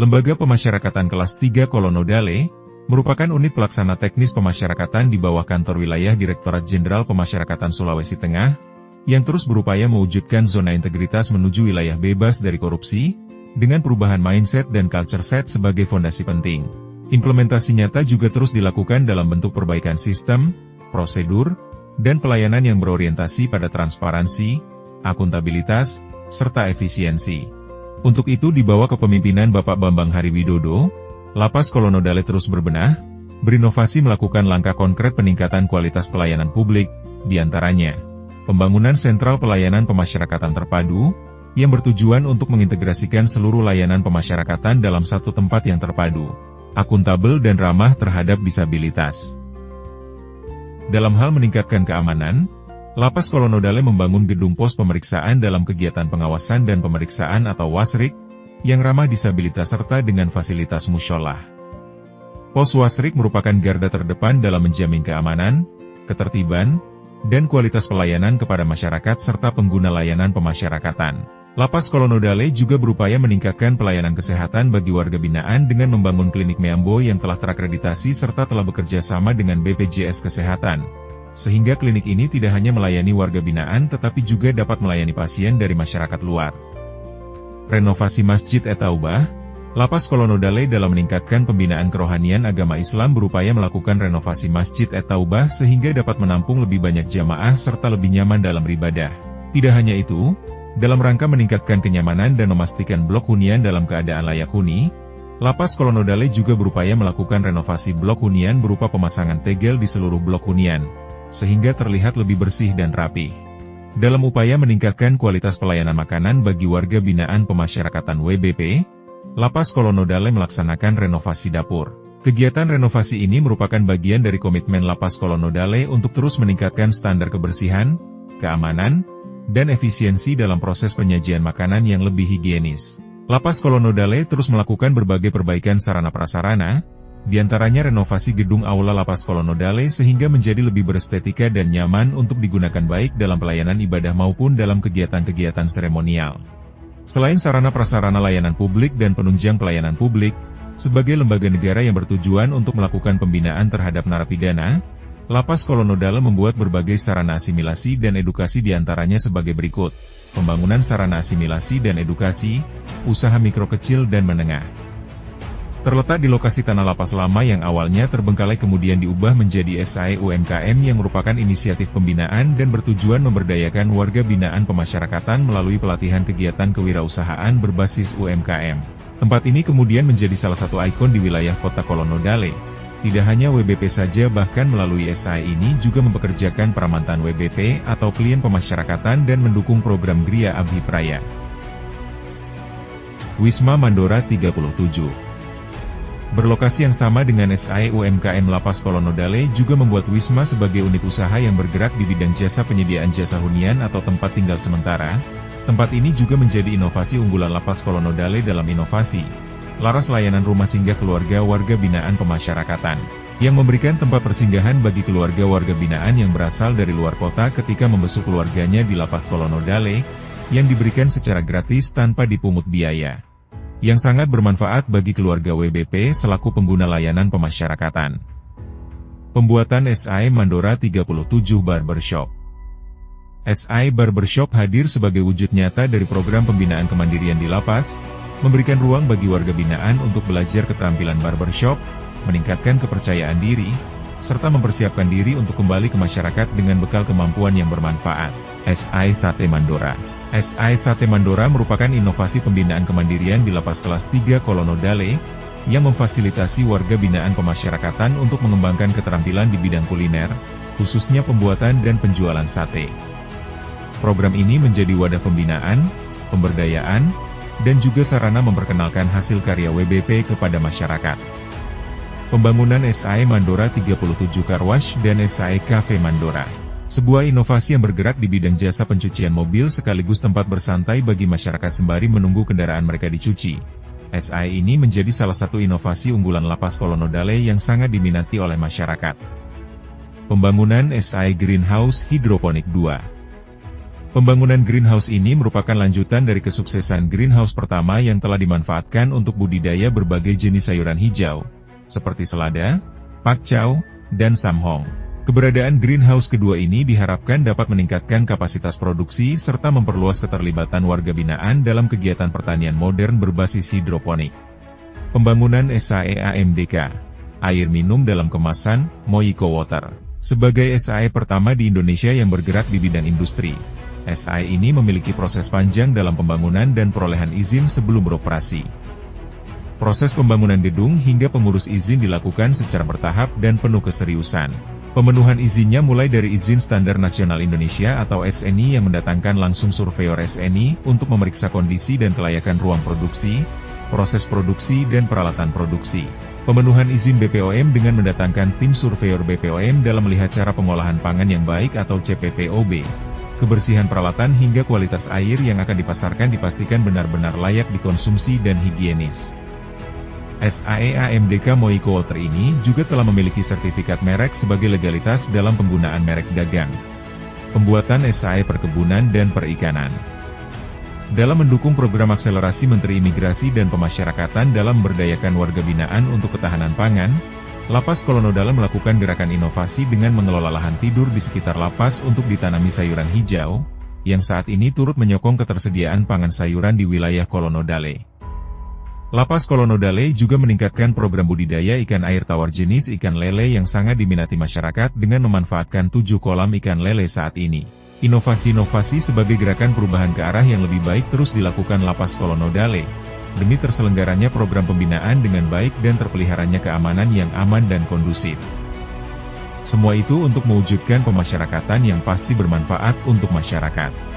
Lembaga Pemasyarakatan Kelas 3 Kolonodale merupakan unit pelaksana teknis pemasyarakatan di bawah kantor wilayah Direktorat Jenderal Pemasyarakatan Sulawesi Tengah, yang terus berupaya mewujudkan zona integritas menuju wilayah bebas dari korupsi, dengan perubahan mindset dan culture set sebagai fondasi penting. Implementasi nyata juga terus dilakukan dalam bentuk perbaikan sistem, prosedur, dan pelayanan yang berorientasi pada transparansi, akuntabilitas, serta efisiensi. Untuk itu di bawah kepemimpinan Bapak Bambang Hariwidodo, Lapas Kolonodale terus berbenah, berinovasi melakukan langkah konkret peningkatan kualitas pelayanan publik, diantaranya pembangunan sentral pelayanan pemasyarakatan terpadu, yang bertujuan untuk mengintegrasikan seluruh layanan pemasyarakatan dalam satu tempat yang terpadu, akuntabel dan ramah terhadap disabilitas. Dalam hal meningkatkan keamanan, Lapas Kolonodale membangun gedung pos pemeriksaan dalam kegiatan pengawasan dan pemeriksaan atau wasrik, yang ramah disabilitas serta dengan fasilitas musyolah. Pos wasrik merupakan garda terdepan dalam menjamin keamanan, ketertiban, dan kualitas pelayanan kepada masyarakat serta pengguna layanan pemasyarakatan. Lapas Kolonodale juga berupaya meningkatkan pelayanan kesehatan bagi warga binaan dengan membangun klinik Meambo yang telah terakreditasi serta telah bekerja sama dengan BPJS Kesehatan, sehingga klinik ini tidak hanya melayani warga binaan tetapi juga dapat melayani pasien dari masyarakat luar. Renovasi Masjid At-Taubah, Lapas Kolonodale dalam meningkatkan pembinaan kerohanian agama Islam berupaya melakukan renovasi Masjid At-Taubah sehingga dapat menampung lebih banyak jamaah serta lebih nyaman dalam beribadah. Tidak hanya itu, dalam rangka meningkatkan kenyamanan dan memastikan blok hunian dalam keadaan layak huni, Lapas Kolonodale juga berupaya melakukan renovasi blok hunian berupa pemasangan tegel di seluruh blok hunian, sehingga terlihat lebih bersih dan rapi. Dalam upaya meningkatkan kualitas pelayanan makanan bagi warga binaan pemasyarakatan WBP, Lapas Kolonodale melaksanakan renovasi dapur. Kegiatan renovasi ini merupakan bagian dari komitmen Lapas Kolonodale untuk terus meningkatkan standar kebersihan, keamanan, dan efisiensi dalam proses penyajian makanan yang lebih higienis. Lapas Kolonodale terus melakukan berbagai perbaikan sarana prasarana, diantaranya renovasi gedung aula Lapas Kolonodale sehingga menjadi lebih berestetika dan nyaman untuk digunakan baik dalam pelayanan ibadah maupun dalam kegiatan-kegiatan seremonial. Selain sarana prasarana layanan publik dan penunjang pelayanan publik, sebagai lembaga negara yang bertujuan untuk melakukan pembinaan terhadap narapidana, Lapas Kolonodale membuat berbagai sarana asimilasi dan edukasi diantaranya sebagai berikut: pembangunan sarana asimilasi dan edukasi, usaha mikro kecil dan menengah. Terletak di lokasi tanah lapas lama yang awalnya terbengkalai kemudian diubah menjadi SAE UMKM yang merupakan inisiatif pembinaan dan bertujuan memberdayakan warga binaan pemasyarakatan melalui pelatihan kegiatan kewirausahaan berbasis UMKM. Tempat ini kemudian menjadi salah satu ikon di wilayah kota Kolonodale. Tidak hanya WBP saja, bahkan melalui SAE ini juga mempekerjakan para mantan WBP atau klien pemasyarakatan dan mendukung program Gria Abhi Praya. Wisma Mandora 37. Berlokasi yang sama dengan SAE UMKM, Lapas Kolonodale juga membuat Wisma sebagai unit usaha yang bergerak di bidang jasa penyediaan jasa hunian atau tempat tinggal sementara. Tempat ini juga menjadi inovasi unggulan Lapas Kolonodale dalam inovasi laras layanan rumah singgah keluarga warga binaan pemasyarakatan, yang memberikan tempat persinggahan bagi keluarga warga binaan yang berasal dari luar kota ketika membesuk keluarganya di Lapas Kolonodale, yang diberikan secara gratis tanpa dipungut biaya, yang sangat bermanfaat bagi keluarga WBP selaku pengguna layanan pemasyarakatan. Pembuatan SAE Mandora 37 Barbershop. SAE Barbershop hadir sebagai wujud nyata dari program pembinaan kemandirian di Lapas, memberikan ruang bagi warga binaan untuk belajar keterampilan barbershop, meningkatkan kepercayaan diri, serta mempersiapkan diri untuk kembali ke masyarakat dengan bekal kemampuan yang bermanfaat. SAE Sate Mandora. SAE Sate Mandora merupakan inovasi pembinaan kemandirian di Lapas Kelas 3 Kolonodale, yang memfasilitasi warga binaan pemasyarakatan untuk mengembangkan keterampilan di bidang kuliner, khususnya pembuatan dan penjualan sate. Program ini menjadi wadah pembinaan, pemberdayaan, dan juga sarana memperkenalkan hasil karya WBP kepada masyarakat. Pembangunan SAE Mandora 37 Carwash dan SAE Cafe Mandora. Sebuah inovasi yang bergerak di bidang jasa pencucian mobil sekaligus tempat bersantai bagi masyarakat sembari menunggu kendaraan mereka dicuci. SAE ini menjadi salah satu inovasi unggulan Lapas Kolonodale yang sangat diminati oleh masyarakat. Pembangunan SAE Greenhouse Hidroponik 2. Pembangunan greenhouse ini merupakan lanjutan dari kesuksesan greenhouse pertama yang telah dimanfaatkan untuk budidaya berbagai jenis sayuran hijau, seperti selada, pakcoy, dan samhong. Keberadaan greenhouse kedua ini diharapkan dapat meningkatkan kapasitas produksi serta memperluas keterlibatan warga binaan dalam kegiatan pertanian modern berbasis hidroponik. Pembangunan SAE-AMDK, air minum dalam kemasan, Moiko Water. Sebagai SAE pertama di Indonesia yang bergerak di bidang industri, SAE ini memiliki proses panjang dalam pembangunan dan perolehan izin sebelum beroperasi. Proses pembangunan gedung hingga pengurus izin dilakukan secara bertahap dan penuh keseriusan. Pemenuhan izinnya mulai dari izin Standar Nasional Indonesia atau SNI yang mendatangkan langsung surveyor SNI untuk memeriksa kondisi dan kelayakan ruang produksi, proses produksi dan peralatan produksi. Pemenuhan izin BPOM dengan mendatangkan tim surveyor BPOM dalam melihat cara pengolahan pangan yang baik atau CPPOB. Kebersihan peralatan hingga kualitas air yang akan dipasarkan dipastikan benar-benar layak dikonsumsi dan higienis. SAE-AMDK Moiko Water ini juga telah memiliki sertifikat merek sebagai legalitas dalam penggunaan merek dagang. Pembuatan SAE perkebunan dan perikanan. Dalam mendukung program akselerasi Menteri Imigrasi dan Pemasyarakatan dalam memberdayakan warga binaan untuk ketahanan pangan, Lapas Kolonodale melakukan gerakan inovasi dengan mengelola lahan tidur di sekitar lapas untuk ditanami sayuran hijau, yang saat ini turut menyokong ketersediaan pangan sayuran di wilayah Kolonodale. Lapas Kolonodale juga meningkatkan program budidaya ikan air tawar jenis ikan lele yang sangat diminati masyarakat dengan memanfaatkan 7 kolam ikan lele saat ini. Inovasi-inovasi sebagai gerakan perubahan ke arah yang lebih baik terus dilakukan Lapas Kolonodale, demi terselenggaranya program pembinaan dengan baik dan terpeliharanya keamanan yang aman dan kondusif. Semua itu untuk mewujudkan pemasyarakatan yang pasti bermanfaat untuk masyarakat.